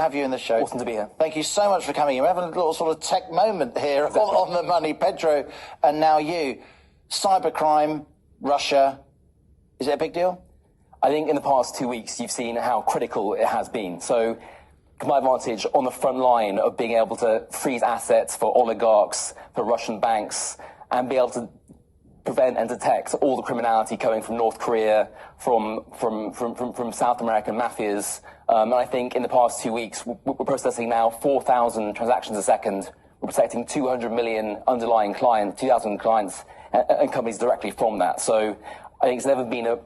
Have you in the show. Awesome to be here. Thank you so much for coming. We're having a little sort of tech moment here on the money. Pedro, and now you. Cybercrime, Russia, is it a big deal? I think in the past 2 weeks, you've seen how critical it has been. So, my advantage on the front line of being able to freeze assets for oligarchs, for Russian banks, and be able to prevent and detect all the criminality coming from North Korea, from South American mafias. And I think in the past 2 weeks, we're processing now 4,000 transactions a second. We're protecting 200 million underlying clients, 2,000 clients and companies directly from that. So I think it's never been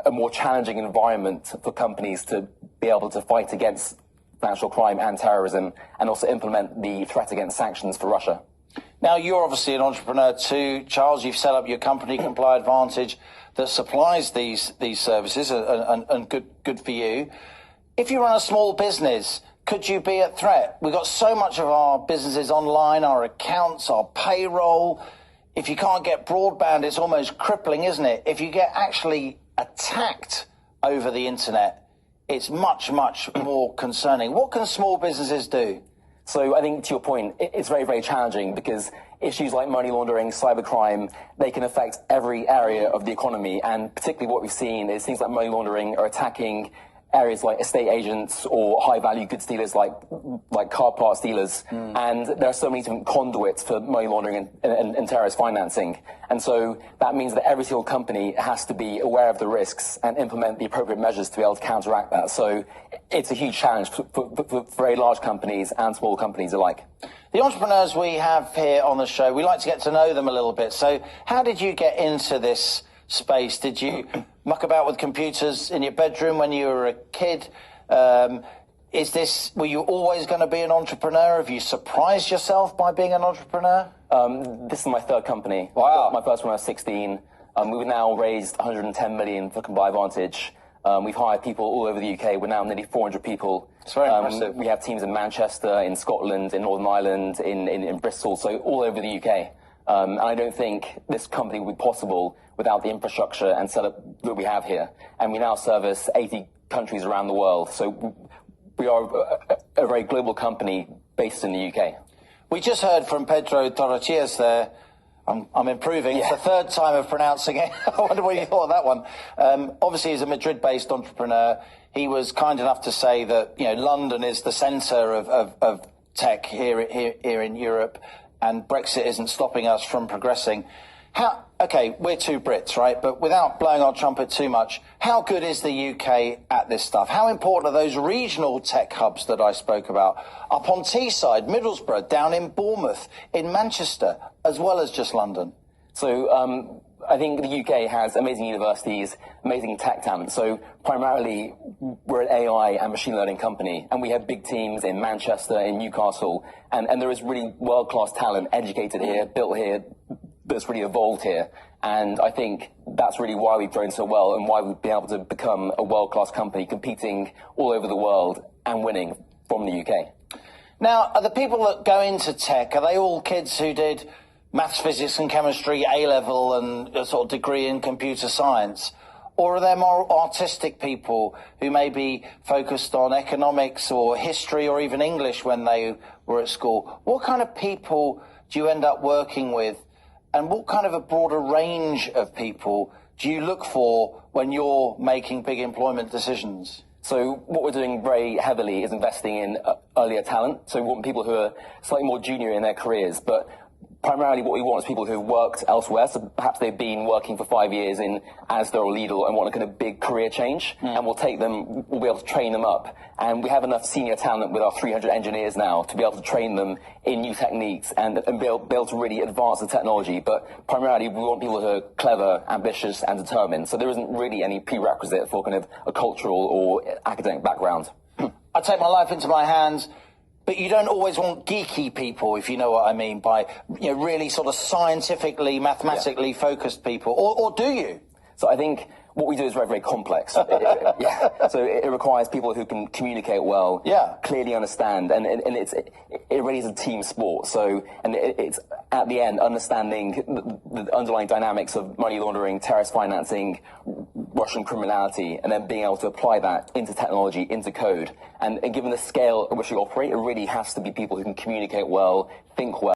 a more challenging environment for companies to be able to fight against financial crime and terrorism, and also implement the threat against sanctions for Russia. Now, you're obviously an entrepreneur too, Charles. You've set up your company, Comply Advantage, that supplies these services, and good for you. If you run a small business, could you be at threat? We've got so much of our businesses online, our accounts, our payroll. If you can't get broadband, it's almost crippling, isn't it? If you get actually attacked over the internet, it's much, much more concerning. What can small businesses do? So I think, to your point, it's very, very challenging because issues like money laundering, cybercrime, they can affect every area of the economy. And particularly what we've seen is things like money laundering are attacking areas like estate agents or high-value goods dealers like car parts dealers. And there are so many different conduits for money laundering and terrorist financing. And so that means that every single company has to be aware of the risks and implement the appropriate measures to be able to counteract that. So it's a huge challenge for very large companies and small companies alike. The entrepreneurs we have here on the show, we like to get to know them a little bit. So how did you get into this space? Did you muck about with computers in your bedroom when you were a kid? Were you always going to be an entrepreneur? Have you surprised yourself by being an entrepreneur? This is my third company. Wow. My first one when I was 16. We've now raised 110 million for Comply Advantage. We've hired people all over the UK. We're now nearly 400 people. It's very impressive. We have teams in Manchester, in Scotland, in Northern Ireland, in Bristol, so all over the UK. And I don't think this company would be possible without the infrastructure and setup that we have here. And we now service 80 countries around the world. So we are a very global company based in the UK. We just heard from Pedro Torrecillas there. I'm improving. Yeah. It's the third time of pronouncing it. I wonder what you thought of that one. Obviously, he's a Madrid-based entrepreneur. He was kind enough to say that, you know, London is the centre of tech here in Europe, and Brexit isn't stopping us from progressing. Okay, we're two Brits, right? But without blowing our trumpet too much, how good is the UK at this stuff? How important are those regional tech hubs that I spoke about? Up on Teesside, Middlesbrough, down in Bournemouth, in Manchester, as well as just London? So I think the UK has amazing universities, amazing tech talent. So primarily, we're an AI and machine learning company, and we have big teams in Manchester, in Newcastle, and there is really world-class talent educated here, built here, that's really evolved here. And I think that's really why we've grown so well and why we've been able to become a world-class company competing all over the world and winning from the UK. Now, are the people that go into tech, are they all kids who did maths, physics and chemistry, A-level and a sort of degree in computer science? Or are there more artistic people who may be focused on economics or history or even English when they were at school? What kind of people do you end up working with? And what kind of a broader range of people do you look for when you're making big employment decisions? So what we're doing very heavily is investing in earlier talent. So we want people who are slightly more junior in their careers, but primarily what we want is people who have worked elsewhere. So perhaps they've been working for 5 years in Asda or Lidl and want a kind of big career change. And we'll take them, we'll be able to train them up. And we have enough senior talent with our 300 engineers now to be able to train them in new techniques and be able to really advance the technology. But primarily we want people who are clever, ambitious and determined. So there isn't really any prerequisite for kind of a cultural or academic background. I take my life into my hands. But you don't always want geeky people, if you know what I mean, by really sort of scientifically, mathematically focused people, or do you? So I think what we do is very, very complex. So it requires people who can communicate well, clearly understand, and it really is a team sport. So, and it's at the end understanding the underlying dynamics of money laundering, terrorist financing, Russian criminality, and then being able to apply that into technology, into code. And given the scale at which we operate, it really has to be people who can communicate well, think well.